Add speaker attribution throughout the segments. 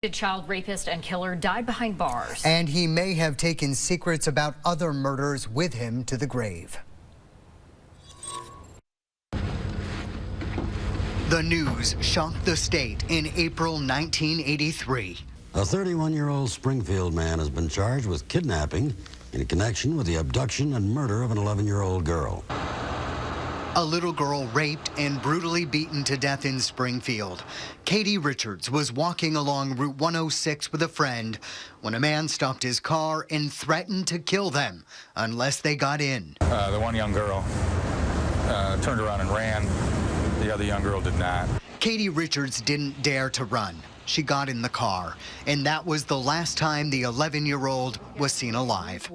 Speaker 1: The child rapist and killer died behind bars.
Speaker 2: And he may have taken secrets about other murders with him to the grave. The news shocked the state in April 1983.
Speaker 3: A 31-year-old Springfield man has been charged with kidnapping in connection with the abduction and murder of an 11-year-old girl.
Speaker 2: A little girl raped and brutally beaten to death in Springfield. Katie Richards was walking along Route 106 with a friend when a man stopped his car and threatened to kill them unless they got in.
Speaker 4: The one young girl turned around and ran. The other young girl did not.
Speaker 2: Katie Richards didn't dare to run. She got in the car, and that was the last time the 11-year-old was seen alive.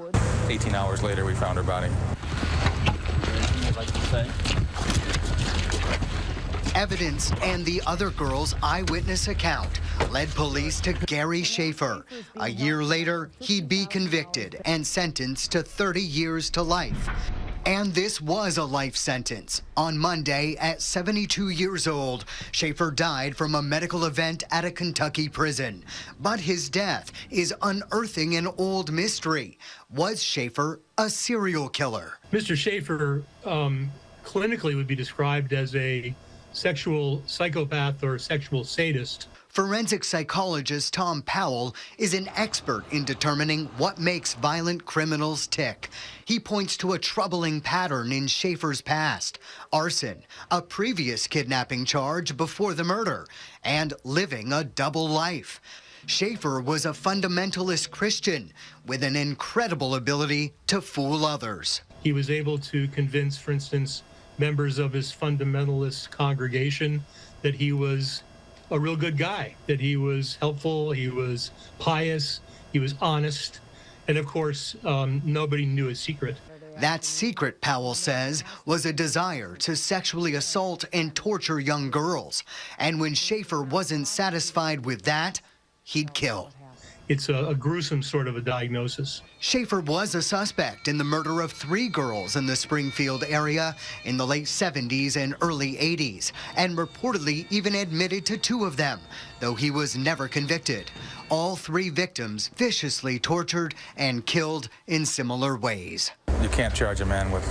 Speaker 4: 18 hours later, we found her body.
Speaker 2: Evidence and the other girl's eyewitness account led police to Gary Schaefer. A year later, he'd be convicted and sentenced to 30 years to life. And this was a life sentence. On Monday, at 72 years old, Schaefer died from a medical event at a Kentucky prison. But his death is unearthing an old mystery. Was Schaefer a serial killer?
Speaker 5: Mr. Schaefer clinically would be described as a sexual psychopath or sexual sadist.
Speaker 2: Forensic psychologist Tom Powell is an expert in determining what makes violent criminals tick. He points to a troubling pattern in Schaefer's past: arson, a previous kidnapping charge before the murder, and living a double life. Schaefer was a fundamentalist Christian with an incredible ability to fool others.
Speaker 5: He was able to convince, for instance, members of his fundamentalist congregation that he was a real good guy, that he was helpful, he was pious, he was honest, and of course, nobody knew his secret.
Speaker 2: That secret, Powell says, was a desire to sexually assault and torture young girls. And when Schaefer wasn't satisfied with that, he'd kill.
Speaker 5: It's a gruesome sort of a diagnosis.
Speaker 2: Schaefer was a suspect in the murder of 3 girls in the Springfield area in the late 70s and early 80s, and reportedly even admitted to 2 of them, though he was never convicted. All 3 victims viciously tortured and killed in similar ways.
Speaker 4: You can't charge a man with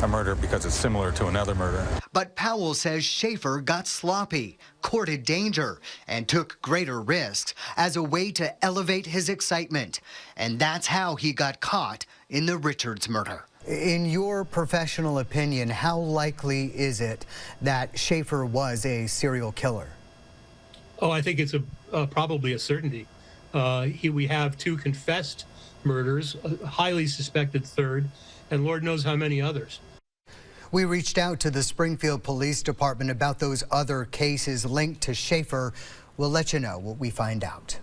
Speaker 4: a murder because it's similar to another murder.
Speaker 2: But Powell says Schaefer got sloppy, courted danger, and took greater risks as a way to elevate his excitement. And that's how he got caught in the Richards murder. In your professional opinion, how likely is it that Schaefer was a serial killer?
Speaker 5: Oh, I think it's probably a certainty. We have 2 confessed murders, a highly suspected 3rd, and Lord knows how many others.
Speaker 2: We reached out to the Springfield Police Department about those other cases linked to Schaefer. We'll let you know what we find out.